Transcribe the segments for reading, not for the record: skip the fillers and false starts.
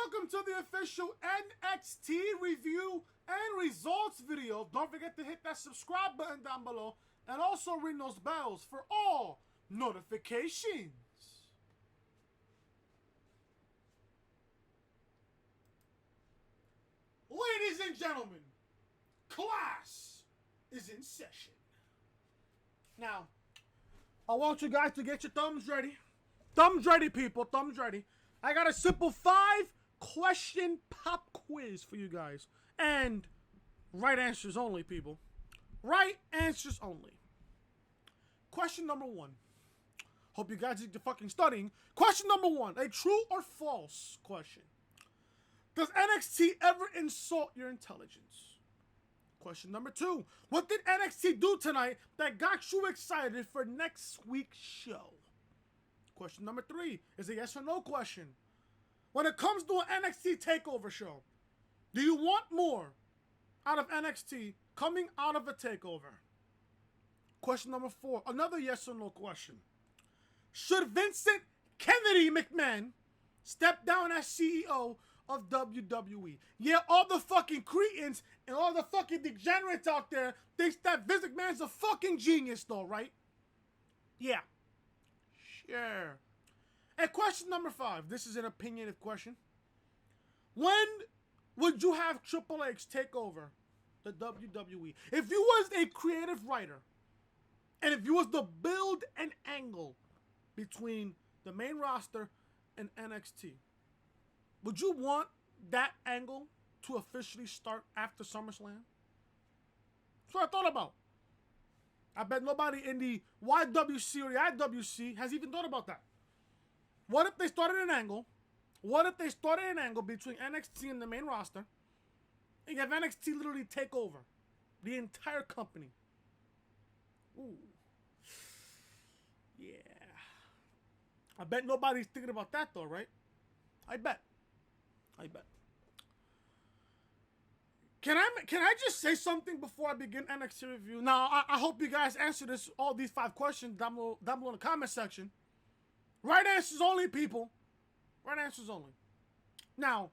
Welcome to the official NXT review and results video. Don't forget to hit that subscribe button down below and also ring those bells for all notifications. Ladies and gentlemen, class is in session. Now, I want you guys to get your thumbs ready. Thumbs ready, people. Thumbs ready. I got a simple 5-question pop quiz for you guys. And right answers only, people. Right answers only. Question number 1. Hope you guys did your fucking studying. Question number 1. A true or false question. Does NXT ever insult your intelligence? Question number 2. What did NXT do tonight that got you excited for next week's show? Question number 3 is a yes or no question. When it comes to an NXT takeover show, do you want more out of NXT coming out of a takeover? Question number 4, another yes or no question. Should Vincent Kennedy McMahon step down as CEO of WWE? Yeah, all the fucking cretins and all the fucking degenerates out there thinks that Vince McMahon's a fucking genius though, right? Yeah. Sure. And question number 5. This is an opinionative question. When would you have Triple H take over the WWE? If you was a creative writer, and if you was to build an angle between the main roster and NXT, would you want that angle to officially start after SummerSlam? That's what I thought about. I bet nobody in the YWC or the IWC has even thought about that. What if they started an angle? What if they started an angle between NXT and the main roster, and you have NXT literally take over the entire company? Ooh. Yeah. I bet nobody's thinking about that though, right? I bet. Can I just say something before I begin NXT review? Now, I hope you guys answer all these 5 questions down below in the comment section. Right answers only, people. Right answers only. Now,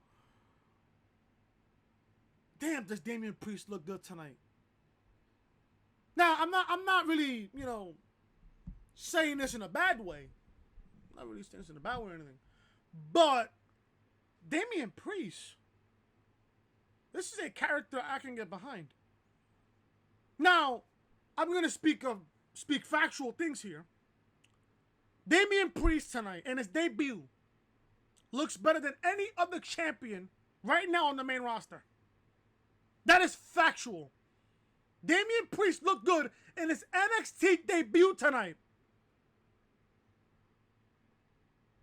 damn, does Damien Priest look good tonight? Now, I'm not really, saying this in a bad way. I'm not really saying this in a bad way or anything. But Damien Priest, this is a character I can get behind. Now, I'm gonna speak factual things here. Damien Priest tonight in his debut looks better than any other champion right now on the main roster. That is factual. Damien Priest looked good in his NXT debut tonight.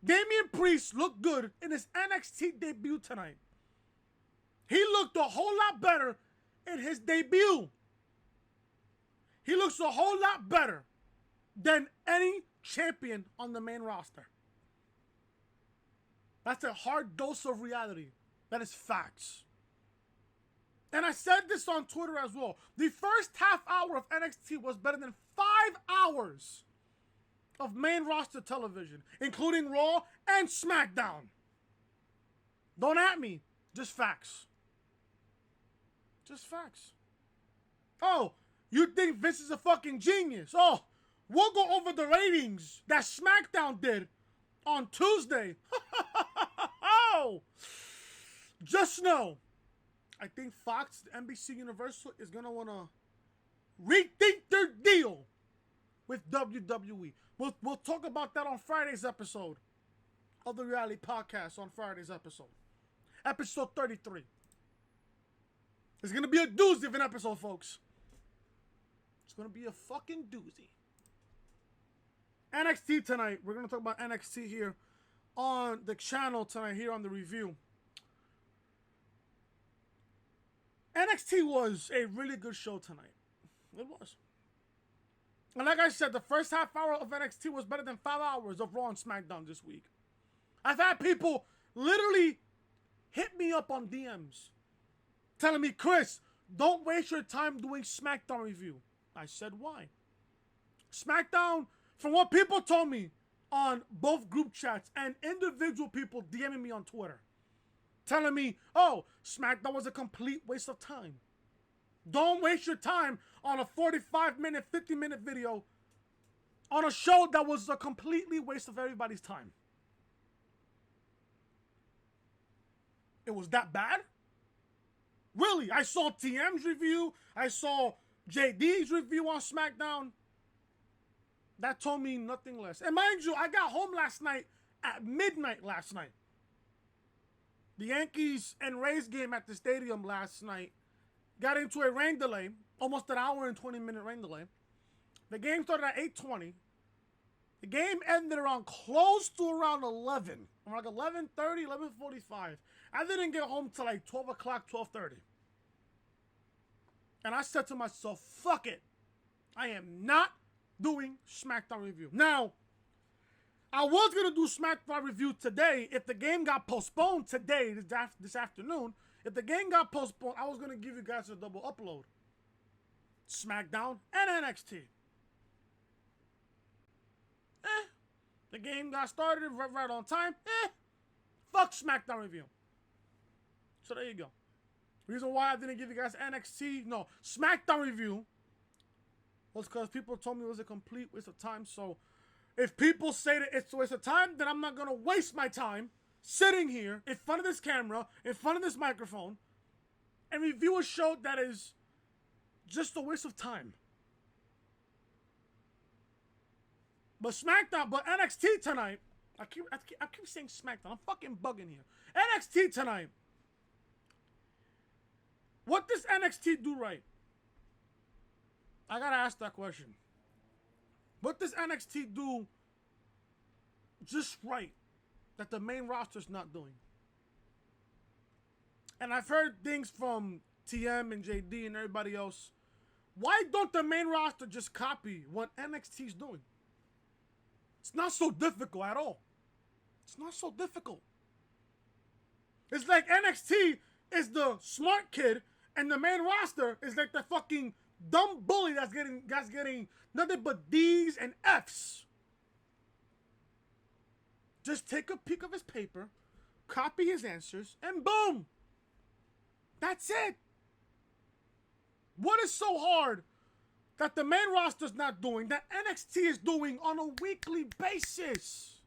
Damien Priest looked good in his NXT debut tonight. He looked a whole lot better in his debut. He looks a whole lot better than any champion on the main roster. That's a hard dose of reality. That is facts. And I said this on Twitter as well. The first half hour of NXT was better than 5 hours of main roster television, including Raw and SmackDown. Don't at me. Just facts. Just facts. Oh, you think Vince is a fucking genius? Oh, we'll go over the ratings that SmackDown did on Tuesday. Oh, just know, I think Fox, NBC Universal is going to want to rethink their deal with WWE. We'll talk about that on Friday's episode of the Reality Podcast on Friday's episode. Episode 33. It's going to be a doozy of an episode, folks. It's going to be a fucking doozy. NXT tonight. We're going to talk about NXT here on the channel tonight, here on the review. NXT was a really good show tonight. It was. And like I said, the first half hour of NXT was better than 5 hours of Raw and SmackDown this week. I've had people literally hit me up on DMs telling me, Chris, don't waste your time doing SmackDown review. I said, why? SmackDown, from what people told me on both group chats and individual people DMing me on Twitter, telling me, oh, SmackDown was a complete waste of time. Don't waste your time on a 45-minute, 50-minute video on a show that was a completely waste of everybody's time. It was that bad? Really? I saw TM's review. I saw JD's review on SmackDown. That told me nothing less. And mind you, I got home last night at midnight last night. The Yankees and Rays game at the stadium last night got into a rain delay, almost an hour and 20-minute rain delay. The game started at 8:20. The game ended around close to around 11. Like 11:30, 11:45. I didn't get home till like 12 o'clock, 12:30. And I said to myself, fuck it. I am not doing SmackDown review. Now, I was going to do SmackDown review today if the game got postponed today, this afternoon. If the game got postponed, I was going to give you guys a double upload. SmackDown and NXT. The game got started right on time. Fuck SmackDown review. So there you go. Reason why I didn't give you guys SmackDown review was because people told me it was a complete waste of time. So if people say that it's a waste of time, then I'm not going to waste my time sitting here in front of this camera, in front of this microphone, and review a show that is just a waste of time. But NXT tonight, I keep saying SmackDown. I'm fucking bugging here. NXT tonight. What does NXT do right? I gotta ask that question. What does NXT do just right that the main roster's not doing? And I've heard things from TM and JD and everybody else. Why don't the main roster just copy what NXT's doing? It's not so difficult at all. It's not so difficult. It's like NXT is the smart kid and the main roster is like the fucking dumb bully that's getting nothing but D's and F's. Just take a peek of his paper, copy his answers, and boom. That's it. What is so hard that the main roster's not doing, that NXT is doing on a weekly basis?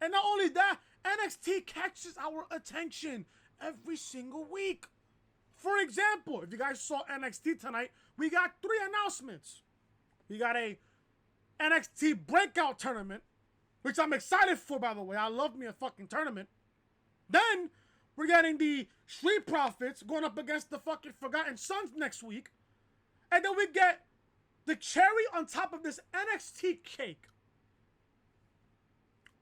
And not only that, NXT catches our attention every single week. For example, if you guys saw NXT tonight, we got 3 announcements. We got a NXT Breakout Tournament, which I'm excited for, by the way. I love me a fucking tournament. Then, we're getting the Street Profits going up against the fucking Forgotten Sons next week. And then we get the cherry on top of this NXT cake.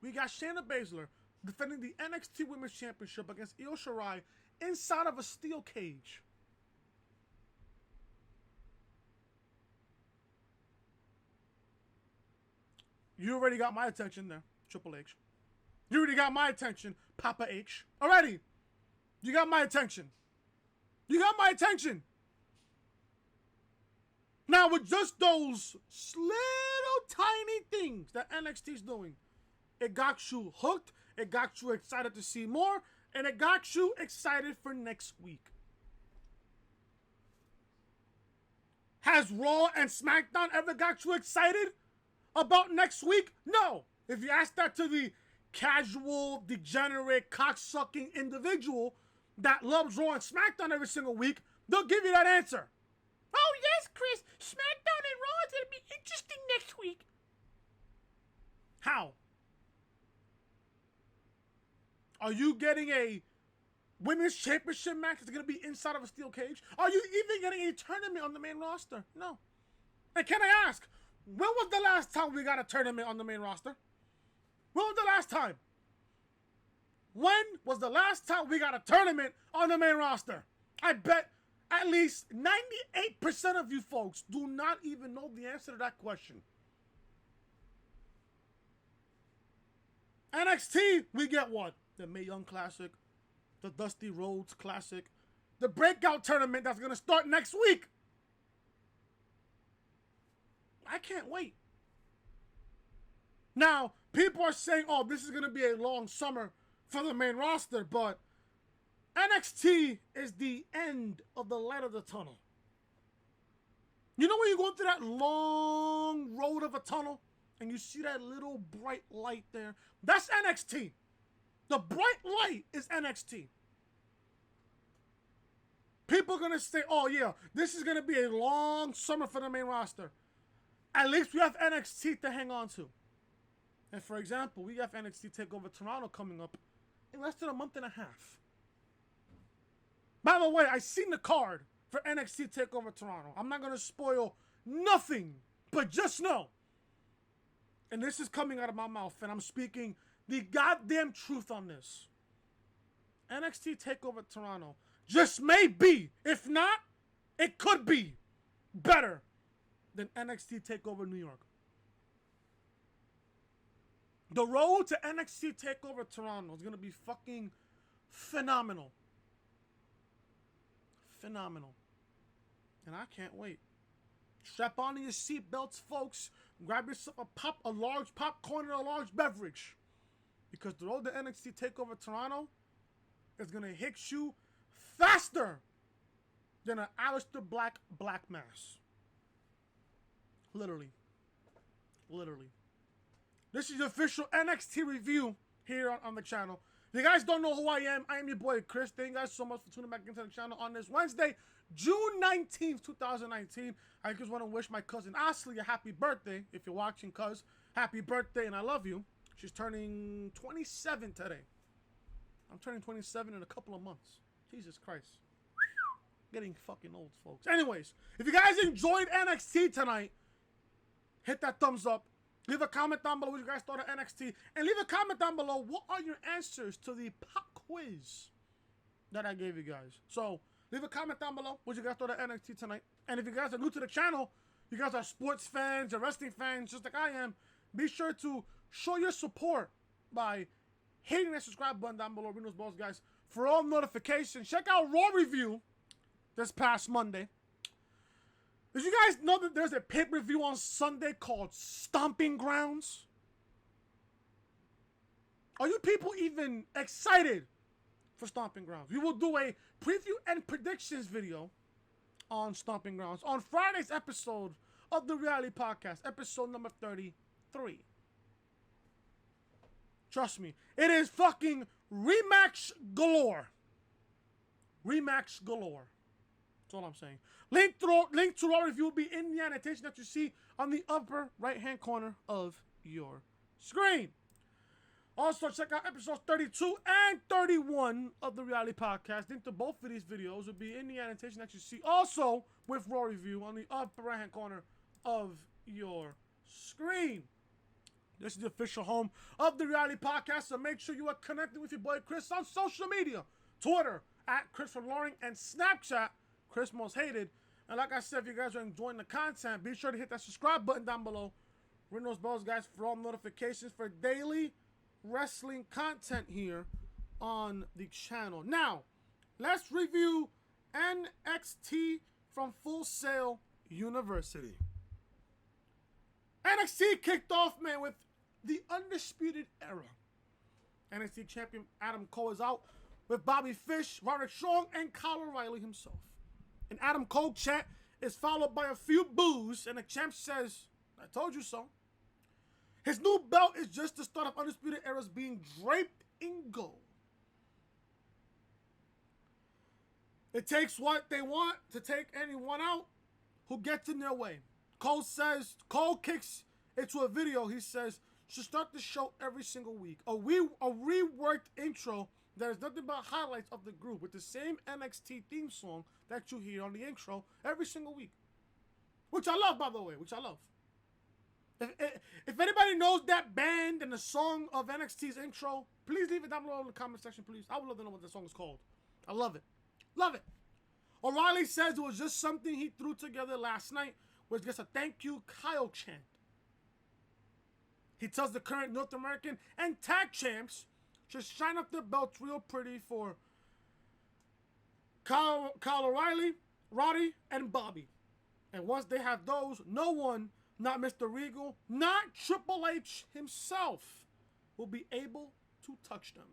We got Shayna Baszler defending the NXT Women's Championship against Io Shirai inside of a steel cage. You already got my attention there, Triple H. You already got my attention, Papa H. Already. You got my attention. You got my attention. Now, with just those little tiny things that NXT's doing, it got you hooked, it got you excited to see more, and it got you excited for next week. Has Raw and SmackDown ever got you excited about next week? No. If you ask that to the casual, degenerate, cocksucking individual that loves Raw and SmackDown every single week, they'll give you that answer. Oh, yes, Chris. SmackDown and Raw is going to be interesting next week. How? Are you getting a women's championship match that's going to be inside of a steel cage? Are you even getting a tournament on the main roster? No. And can I ask, when was the last time we got a tournament on the main roster? When was the last time? When was the last time we got a tournament on the main roster? I bet at least 98% of you folks do not even know the answer to that question. NXT, we get what? The Mae Young Classic, the Dusty Rhodes Classic, the Breakout Tournament that's going to start next week. I can't wait. Now, people are saying, oh, this is going to be a long summer for the main roster, but NXT is the end of the light of the tunnel. You know when you're going through that long road of a tunnel and you see that little bright light there? That's NXT. The bright light is NXT. People are going to say, oh yeah, this is going to be a long summer for the main roster. At least we have NXT to hang on to. And for example, we have NXT TakeOver Toronto coming up in less than a month and a half. By the way, I seen the card for NXT TakeOver Toronto. I'm not going to spoil nothing, but just know, and this is coming out of my mouth, and I'm speaking the goddamn truth on this. NXT TakeOver Toronto just may be, if not, it could be better than NXT TakeOver New York. The road to NXT TakeOver Toronto is going to be fucking phenomenal. Phenomenal. And I can't wait. Strap on to your seatbelts, folks. Grab yourself a large popcorn and a large beverage. Because the road to NXT TakeOver Toronto is going to hit you faster than an Aleister Black mass. Literally. Literally. This is the official NXT review here on the channel. If you guys don't know who I am your boy Chris. Thank you guys so much for tuning back into the channel on this Wednesday, June 19th, 2019. I just want to wish my cousin Ashley a happy birthday. If you're watching, cuz, happy birthday and I love you. She's turning 27 today. I'm turning 27 in a couple of months. Jesus Christ. Getting fucking old, folks. Anyways, if you guys enjoyed NXT tonight, hit that thumbs up. Leave a comment down below what you guys thought of NXT. And leave a comment down below what are your answers to the pop quiz that I gave you guys. So, leave a comment down below what you guys thought of NXT tonight. And if you guys are new to the channel, you guys are sports fans or wrestling fans just like I am, be sure to show your support by hitting that subscribe button down below. Ring those balls, guys, for all notifications. Check out Raw Review this past Monday. Did you guys know that there's a pay-per-view on Sunday called Stomping Grounds? Are you people even excited for Stomping Grounds? We will do a preview and predictions video on Stomping Grounds on Friday's episode of the Reality Podcast, episode number 33. Trust me, it is fucking rematch galore. Rematch galore. That's all I'm saying. Link to our review will be in the annotation that you see on the upper right-hand corner of your screen. Also, check out episodes 32 and 31 of the Reality Podcast. Link to both of these videos will be in the annotation that you see also with Raw Review on the upper right-hand corner of your screen. This is the official home of the Reality Podcast, so make sure you are connected with your boy Chris on social media. Twitter, @ChrisFromLoring, and Snapchat, Chris Most Hated. And like I said, if you guys are enjoying the content, be sure to hit that subscribe button down below. Ring those bells, guys, for all notifications for daily wrestling content here on the channel. Now, let's review NXT from Full Sail University. NXT kicked off, man, with the Undisputed Era. NXT champion Adam Cole is out with Bobby Fish, Roderick Strong, and Kyle O'Reilly himself. An Adam Cole chant is followed by a few boos, and the champ says, I told you so. His new belt is just the start of Undisputed Era's being draped in gold. It takes what they want to take anyone out who gets in their way. Cole kicks into a video. He says, should start the show every single week. A reworked intro that is nothing but highlights of the group with the same NXT theme song that you hear on the intro every single week. Which I love, by the way, which I love. If anybody knows that band and the song of NXT's intro, please leave it down below in the comment section, please. I would love to know what the song is called. I love it. Love it. O'Reilly says it was just something he threw together last night, was just a thank you Kyle chant. He tells the current North American and tag champs to shine up their belts real pretty for Kyle O'Reilly, Roddy, and Bobby. And once they have those, no one, not Mr. Regal, not Triple H himself, will be able to touch them.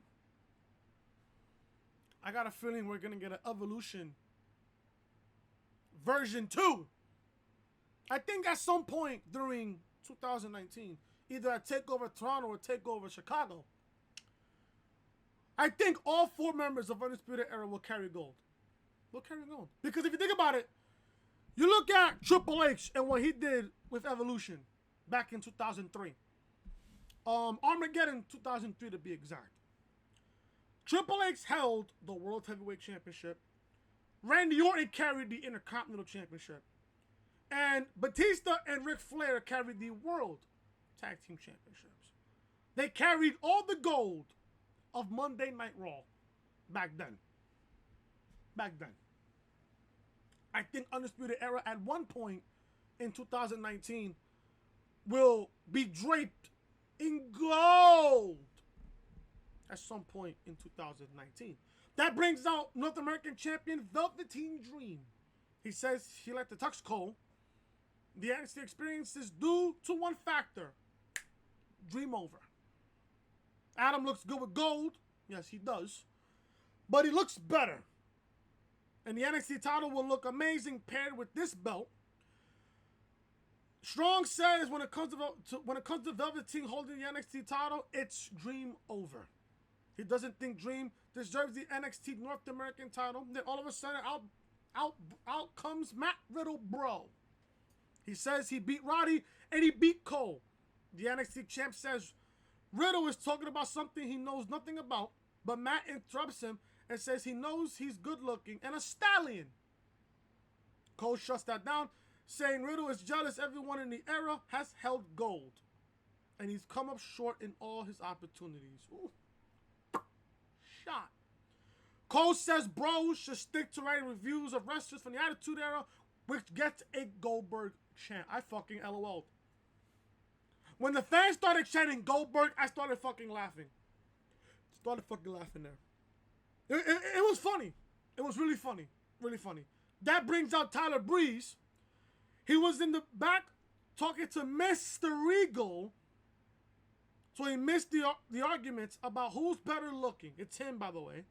I got a feeling we're going to get an Evolution version 2. I think at some point during 2019, either at TakeOver Toronto or TakeOver Chicago, I think all 4 members of Undisputed Era will carry gold. Will carry gold. Because if you think about it, you look at Triple H and what he did with Evolution back in 2003. Armageddon 2003 to be exact. Triple H held the World Heavyweight Championship. Randy Orton carried the Intercontinental Championship. And Batista and Ric Flair carried the World Tag Team Championships. They carried all the gold of Monday Night Raw back then. I think Undisputed Era at one point in 2019 will be draped in gold at some point in 2019. That brings out North American champion Velveteen Dream. He says he liked the Tux Cole. The NXT experience is due to one factor. Dream over. Adam looks good with gold. Yes, he does. But he looks better. And the NXT title will look amazing paired with this belt. Strong says when it comes to Velveteen holding the NXT title, it's Dream over. He doesn't think Dream deserves the NXT North American title. Then all of a sudden, out comes Matt Riddle, bro. He says he beat Roddy and he beat Cole. The NXT champ says Riddle is talking about something he knows nothing about, but Matt interrupts him and says he knows he's good looking and a stallion. Cole shuts that down, saying Riddle is jealous everyone in the era has held gold. And he's come up short in all his opportunities. Ooh. Shot. Cole says bros should stick to writing reviews of wrestlers from the Attitude Era, which gets a Goldberg chant. I fucking LOL'd. When the fans started chanting Goldberg, I started fucking laughing. There. It was funny. It was really funny. Really funny. That brings out Tyler Breeze. He was in the back talking to Mr. Regal. So he missed the arguments about who's better looking. It's him, by the way.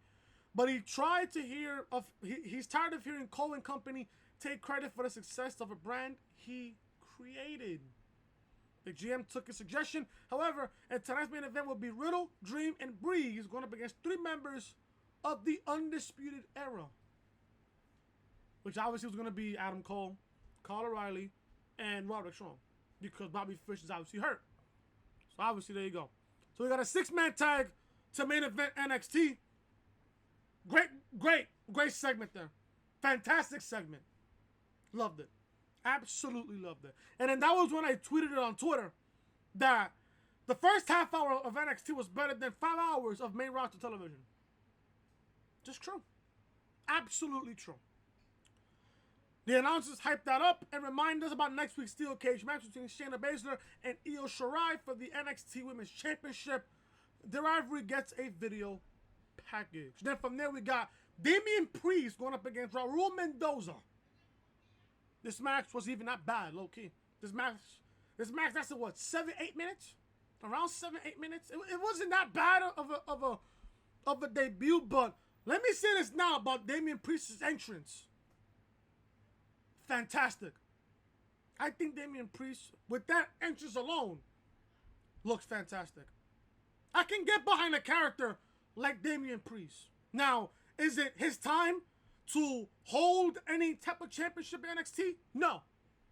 But he tried to hear he's tired of hearing Cole and company take credit for the success of a brand he created. The GM took his suggestion. However, and tonight's main event will be Riddle, Dream, and Breeze going up against 3 members of the Undisputed Era. Which obviously was going to be Adam Cole, Kyle O'Reilly, and Roderick Strong. Because Bobby Fish is obviously hurt. So obviously there you go. So we got a 6-man tag to main event NXT. Great segment there. Fantastic segment. Loved it. Absolutely loved it. And then that was when I tweeted it on Twitter that the first half hour of NXT was better than 5 hours of main roster television. Just true. Absolutely true. The announcers hyped that up and remind us about next week's steel cage match between Shayna Baszler and Io Shirai for the NXT Women's Championship. The rivalry gets a video package. Then from there we got Damien Priest going up against Raul Mendoza. This match was even not bad, low key. This match lasted what, 7-8 minutes? Around 7-8 minutes. It wasn't that bad of a debut, but let me say this now about Damien Priest's entrance. Fantastic. I think Damien Priest, with that entrance alone, looks fantastic. I can get behind a character like Damien Priest. Now, is it his time to hold any type of championship in NXT? No.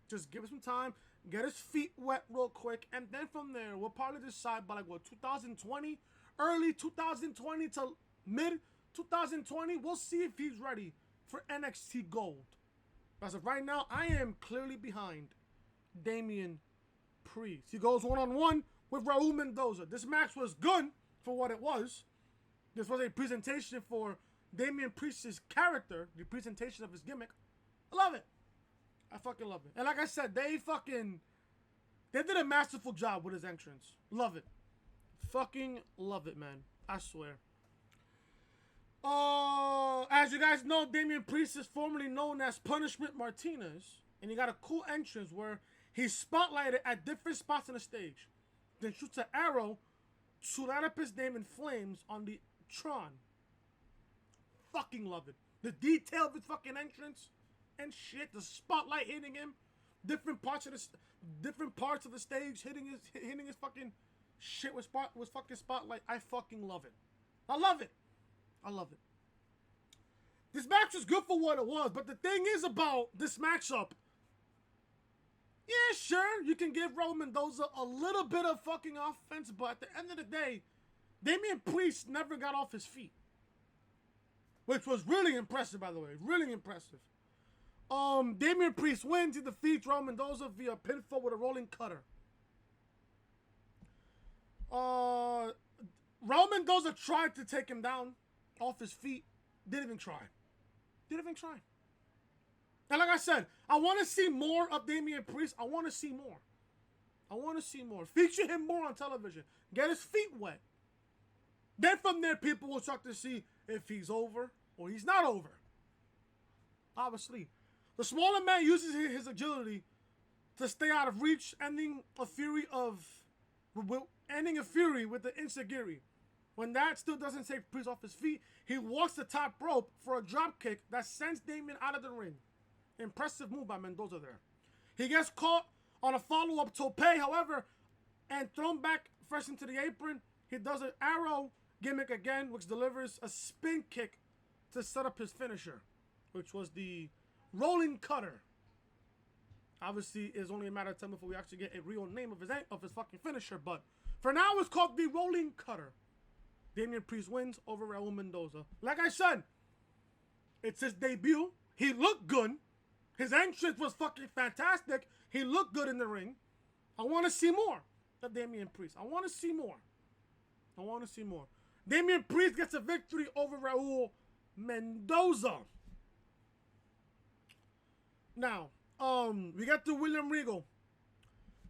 Just give it some time, get his feet wet real quick, and then from there, we'll probably decide by 2020, early 2020 to mid 2020, we'll see if he's ready for NXT Gold. As of right now, I am clearly behind Damien Priest. He goes one-on-one with Raul Mendoza. This match was good for what it was. This was a presentation for Damien Priest's character, the presentation of his gimmick. I love it. I fucking love it. And like I said, they did a masterful job with his entrance. Love it. Fucking love it, man. I swear. As you guys know, Damien Priest is formerly known as Punishment Martinez. And he got a cool entrance where he's spotlighted at different spots on the stage. Then shoots an arrow to light up his name in flames on the Tron. fucking love it. The detail of his fucking entrance and shit. The spotlight hitting him. Different parts of the stage hitting his fucking shit with fucking spotlight. I fucking love it. I love it. I love it. This match was good for what it was, but the thing is about this matchup. Yeah, sure, you can give Raul Mendoza a little bit of fucking offense, but at the end of the day, Damien Priest never got off his feet. Which was really impressive, by the way. Really impressive. Damien Priest wins. He defeats Raul Mendoza via pinfall with a rolling cutter. Raul Mendoza tried to take him down off his feet. Didn't even try. And like I said, I want to see more of Damien Priest. I want to see more. Feature him more on television. Get his feet wet. Then from there, people will start to see if he's over or he's not over. Obviously. The smaller man uses his agility to stay out of reach, ending a fury with the enziguri. When that still doesn't take Priest off his feet, he walks the top rope for a drop kick that sends Damien out of the ring. Impressive move by Mendoza there. He gets caught on a follow-up tope, however, and thrown back fresh into the apron. He does an arrow gimmick again, which delivers a spin kick to set up his finisher, which was the rolling cutter. Obviously, it's only a matter of time before we actually get a real name of his fucking finisher, but for now, it's called the rolling cutter. Damien Priest wins over Raul Mendoza. Like I said, it's his debut. He looked good. His entrance was fucking fantastic. He looked good in the ring. I want to see more of Damien Priest. I want to see more. Damien Priest gets a victory over Raul Mendoza. Now, we got to William Regal.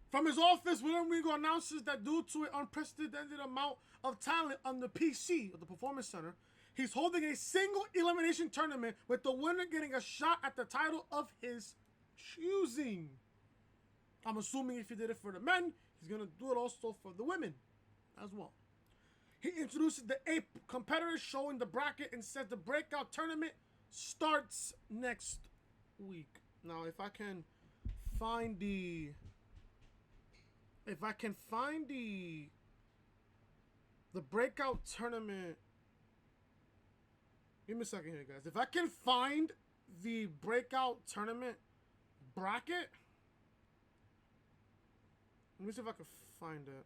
From his office, William Regal announces that due to an unprecedented amount of talent on the PC, of the Performance Center, he's holding a single elimination tournament with the winner getting a shot at the title of his choosing. I'm assuming if he did it for the men, he's going to do it also for the women as well. He introduces the 8 competitors showing the bracket and says the breakout tournament starts next week. Now, if I can find the breakout tournament. Give me a second here, guys. If I can find the breakout tournament bracket. Let me see if I can find it.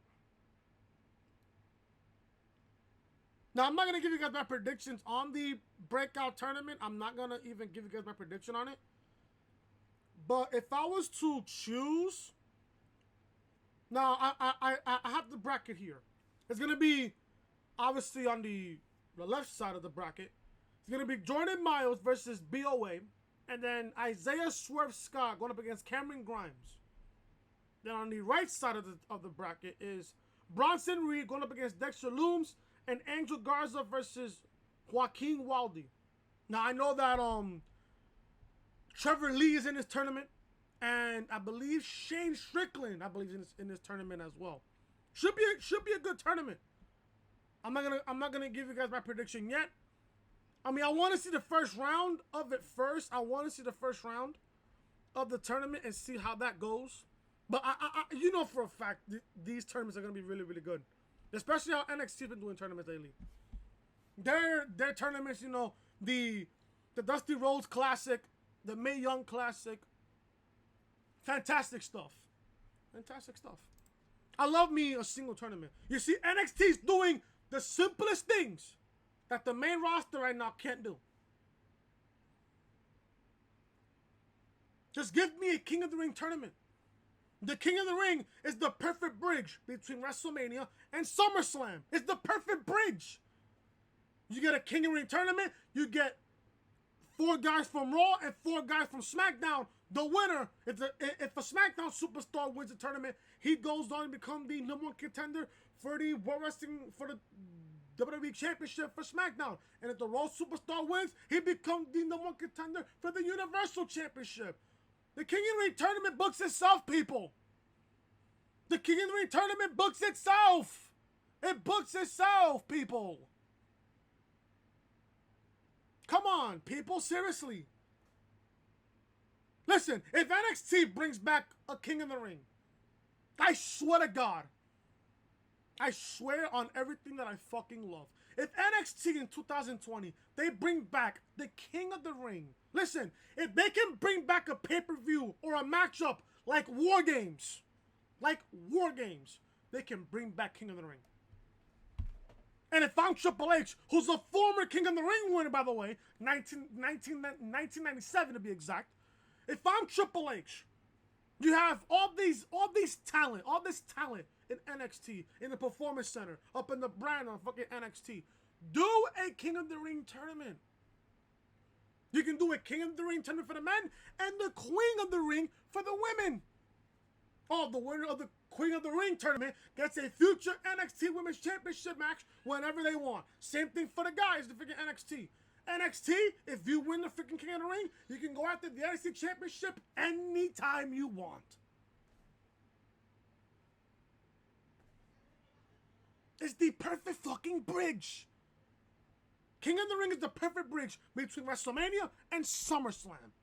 Now, I'm not going to give you guys my predictions on the breakout tournament. I'm not going to even give you guys my prediction on it. But if I was to choose... Now, I have the bracket here. It's going to be, obviously, on the left side of the bracket. It's going to be Jordan Miles versus BOA. And then Isaiah Swerve Scott going up against Cameron Grimes. Then on the right side of the bracket is Bronson Reed going up against Dexter Looms. And Angel Garza versus Joaquin Wilde. Now, I know that Trevor Lee is in this tournament. And I believe Shane Strickland, is in this tournament as well. Should be a good tournament. I'm not gonna give you guys my prediction yet. I mean, I want to see the first round of it first. I want to see the first round of the tournament and see how that goes. But I you know for a fact these tournaments are gonna be really, really good. Especially how NXT's been doing tournaments lately. Their tournaments, you know, the Dusty Rhodes Classic, the Mae Young Classic. Fantastic stuff. I love me a single tournament. You see, NXT's doing the simplest things that the main roster right now can't do. Just give me a King of the Ring tournament. The King of the Ring is the perfect bridge between WrestleMania and SummerSlam. It's the perfect bridge. You get a King of the Ring tournament, you get 4 guys from Raw and 4 guys from SmackDown. The winner, if a SmackDown superstar wins the tournament, he goes on to become the #1 contender for the World Wrestling, for the WWE Championship for SmackDown. And if the Raw superstar wins, he becomes the #1 contender for the Universal Championship. The King of the Ring tournament books itself, people. The King of the Ring tournament books itself. It books itself, people. Come on, people, seriously. Listen, if NXT brings back a King in the Ring, I swear to God, I swear on everything that I fucking love. If NXT in 2020, they bring back the King of the Ring. Listen, if they can bring back a pay-per-view or a matchup like War Games, they can bring back King of the Ring. And if I'm Triple H, who's a former King of the Ring winner, by the way, 1997 to be exact, if I'm Triple H, you have all this talent in NXT, in the Performance Center, up in the brand on fucking NXT. Do a King of the Ring tournament. You can do a King of the Ring tournament for the men and the Queen of the Ring for the women. Oh, the winner of the Queen of the Ring tournament gets a future NXT Women's Championship match whenever they want. Same thing for the guys, the freaking NXT. NXT, if you win the freaking King of the Ring, you can go after the NXT Championship anytime you want. It's the perfect fucking bridge. King of the Ring is the perfect bridge between WrestleMania and SummerSlam.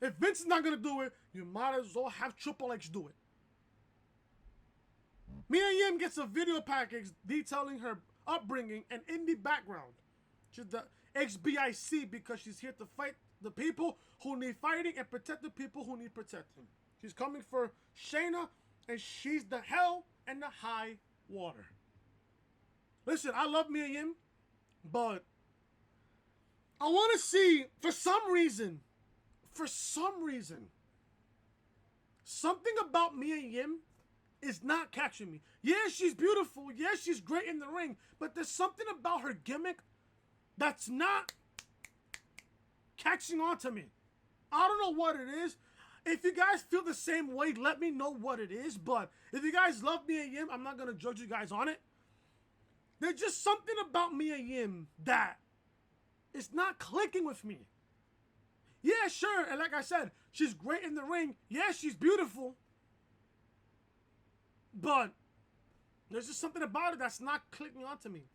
If Vince is not going to do it, you might as well have Triple H do it. Mia Yim gets a video package detailing her upbringing and indie background. She's the XBIC because she's here to fight the people who need fighting and protect the people who need protecting. She's coming for Shayna, and she's the hell and the high water. Listen, I love Mia Yim, but I want to see, for some reason, something about Mia Yim is not catching me. Yeah, she's beautiful. Yeah, she's great in the ring. But there's something about her gimmick that's not catching on to me. I don't know what it is. If you guys feel the same way, let me know what it is. But if you guys love Mia Yim, I'm not going to judge you guys on it. There's just something about Mia Yim that is not clicking with me. Yeah, sure, and like I said, she's great in the ring. Yeah, she's beautiful. But there's just something about it that's not clicking onto me.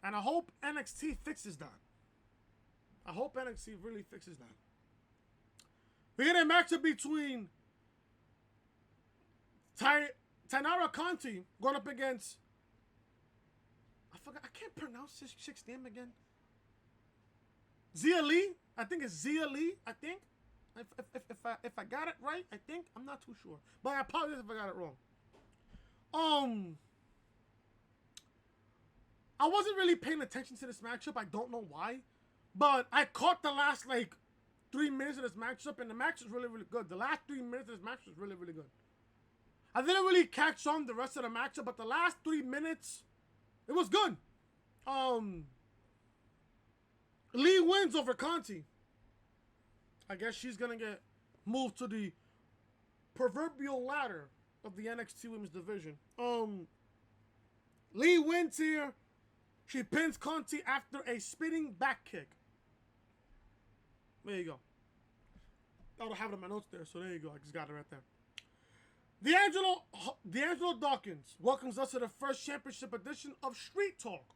And I hope NXT fixes that. I hope NXT really fixes that. We get a matchup between Taynara Conti going up against... I can't pronounce this chick's name again. Xia Li. I think it's Xia Li, I think. If I got it right, I think. I'm not too sure. But I apologize if I got it wrong. I wasn't really paying attention to this matchup. I don't know why. But I caught the last, 3 minutes of this matchup, and the match was really, really good. The last 3 minutes of this match was really, really good. I didn't really catch on the rest of the matchup, but the last 3 minutes, it was good. Lee wins over Conti. I guess she's going to get moved to the proverbial ladder of the NXT Women's Division. Lee wins here. She pins Conti after a spinning back kick. There you go. I don't have it in my notes there, so there you go. I just got it right there. D'Angelo Dawkins welcomes us to the first championship edition of Street Talk.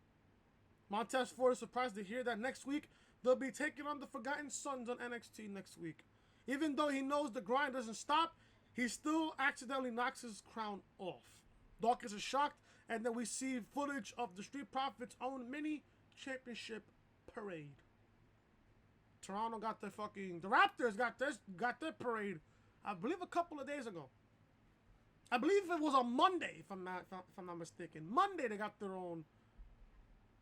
Montez Ford is surprised to hear that next week they'll be taking on the Forgotten Sons on NXT next week. Even though he knows the grind doesn't stop, he still accidentally knocks his crown off. Dawkins is shocked, and then we see footage of the Street Profits' own mini championship parade. Toronto got their the Raptors got their parade, I believe, a couple of days ago. I believe it was on Monday, if I'm not mistaken. Monday they got their own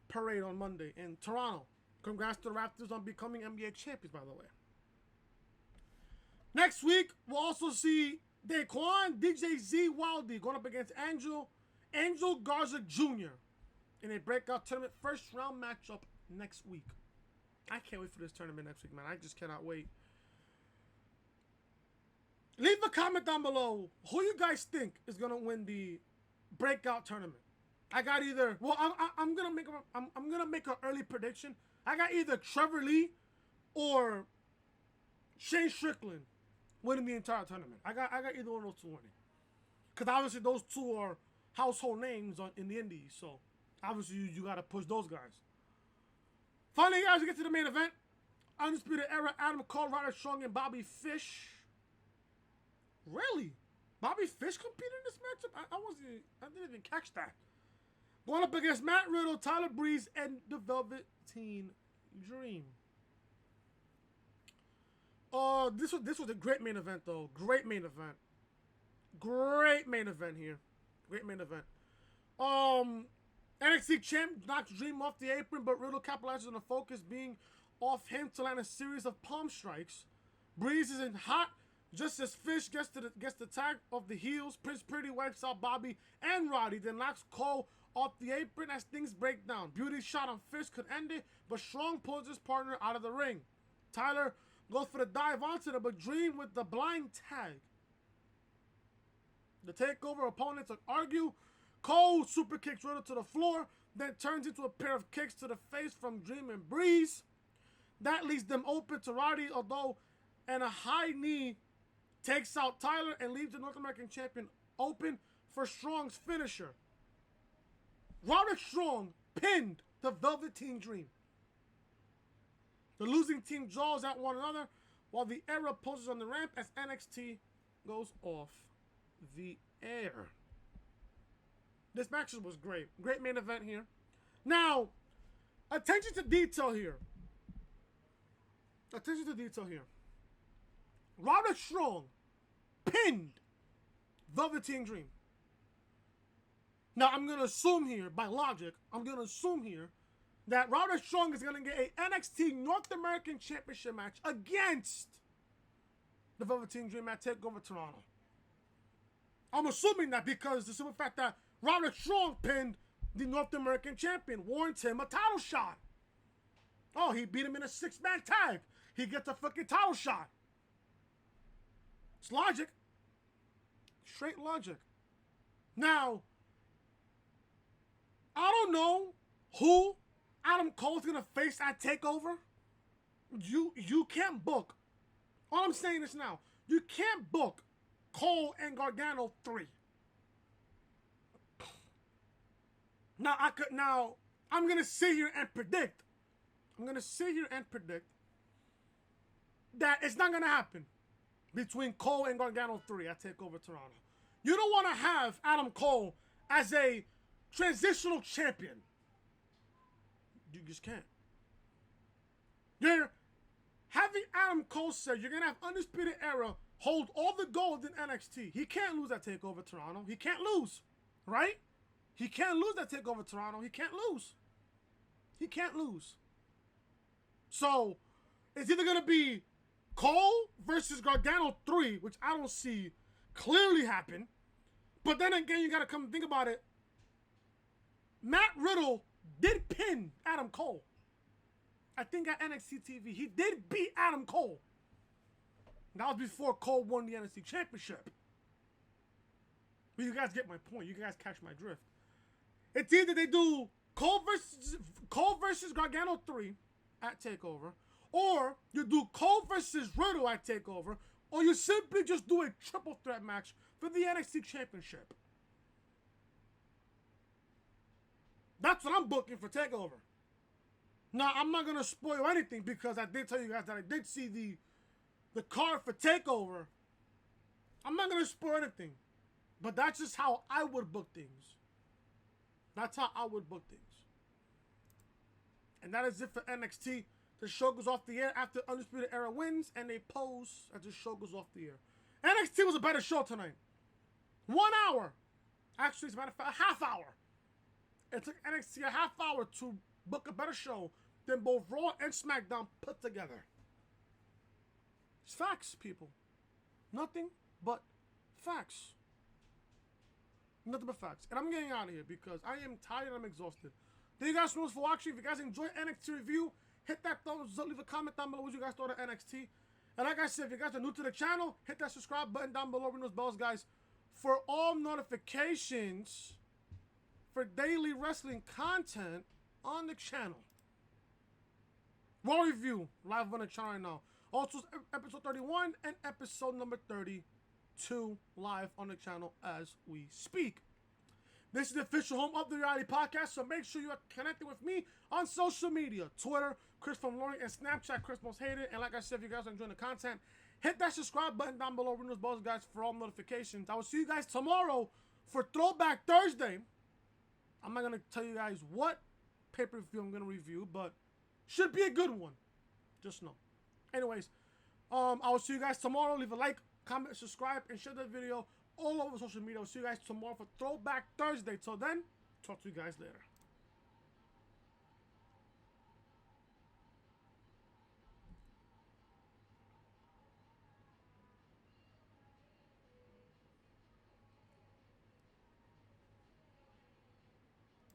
parade on Monday in Toronto. Congrats to the Raptors on becoming NBA champions, by the way. Next week, we'll also see Daquan DJ Z Wildy going up against Angel Garza Jr. in a breakout tournament first round matchup next week. I can't wait for this tournament next week, man. I just cannot wait. Leave a comment down below who you guys think is gonna win the breakout tournament. I got either. Well, I'm gonna make an early prediction. I got either Trevor Lee or Shane Strickland winning the entire tournament. I got either one of those two winning, because obviously those two are household names in the Indies. So obviously you gotta push those guys. Finally, guys, we get to the main event. Undisputed Era, Adam Cole, Roderick Strong, and Bobby Fish. Really? Bobby Fish competed in this matchup? I didn't even catch that. Going up against Matt Riddle, Tyler Breeze, and the Velveteen Dream. This was a great main event, though. Great main event. Great main event here. Great main event. NXT champ knocks Dream off the apron, but Riddle capitalizes on the focus being off him to land a series of palm strikes. Breeze is in hot just as Fish gets the tag of the heels. Prince Pretty wipes out Bobby and Roddy, then knocks Cole off the apron as things break down. Beauty shot on Fish could end it, but Strong pulls his partner out of the ring. Tyler goes for the dive onto them, but Dream with the blind tag. The takeover opponents argue. Cole super kicks Riddle to the floor, then turns into a pair of kicks to the face from Dream and Breeze. That leaves them open to Roddy, although, and a high knee takes out Tyler and leaves the North American champion open for Strong's finisher. Roderick Strong pinned the Velveteen Dream. The losing team jaws at one another while the Era poses on the ramp as NXT goes off the air. This match was great. Great main event here. Now, attention to detail here. Attention to detail here. Roderick Strong pinned Velveteen Dream. Now, I'm going to assume here, by logic, that Roderick Strong is going to get a NXT North American Championship match against the Velveteen Dream at TakeOver Toronto. I'm assuming that because the simple fact that Roderick Strong pinned the North American champion warrants him a title shot. Oh, he beat him in a 6-man tag. He gets a fucking title shot. It's logic. Straight logic. Now, I don't know who Adam Cole's gonna face at TakeOver. You can't book. All I'm saying is now, you can't book Cole and Gargano 3. Now I'm gonna sit here and predict. That it's not gonna happen between Cole and Gargano 3 at TakeOver Toronto. You don't want to have Adam Cole as a transitional champion. You just can't. You're having Adam Cole said you're gonna have Undisputed Era hold all the gold in NXT. He can't lose at TakeOver Toronto. He can't lose, right? He can't lose at TakeOver Toronto. He can't lose. So it's either gonna be Cole versus Gargano 3, which I don't see clearly happen. But then again, you gotta come and think about it. Matt Riddle did pin Adam Cole. I think at NXT TV, he did beat Adam Cole. That was before Cole won the NXT Championship. But you guys get my point. You guys catch my drift. It's either they do Cole versus Gargano 3 at TakeOver, or you do Cole versus Riddle at TakeOver, or you simply just do a triple threat match for the NXT Championship. That's what I'm booking for TakeOver. Now, I'm not going to spoil anything because I did tell you guys that I did see the card for TakeOver. I'm not going to spoil anything. But that's just how I would book things. That's how I would book things. And that is it for NXT. The show goes off the air after Undisputed Era wins, and they pose as the show goes off the air. NXT was a better show tonight. 1 hour. Actually, as a matter of fact, a half hour. It took NXT a half hour to book a better show than both Raw and SmackDown put together. It's facts, people. Nothing but facts. Nothing but facts. And I'm getting out of here because I am tired and I'm exhausted. Thank you guys so much for watching. If you guys enjoyed NXT review, hit that thumbs up, leave a comment down below what you guys thought of NXT. And like I said, if you guys are new to the channel, hit that subscribe button down below, ring those bells, guys, for all notifications for daily wrestling content on the channel. Raw review live on the channel right now. Also, episode 31 and episode number 32 live on the channel as we speak. This is the official home of the Reality Podcast, so make sure you are connected with me on social media. Twitter, Chris from Loring, and Snapchat, Chris Most Hated. And like I said, if you guys are enjoying the content, hit that subscribe button down below. Ring those bells, guys, for all notifications. I will see you guys tomorrow for Throwback Thursday. I'm not going to tell you guys what pay-per-view I'm going to review, but should be a good one. Just know. Anyways, I will see you guys tomorrow. Leave a like, comment, subscribe, and share the video all over social media. I'll see you guys tomorrow for Throwback Thursday. Till then, talk to you guys later.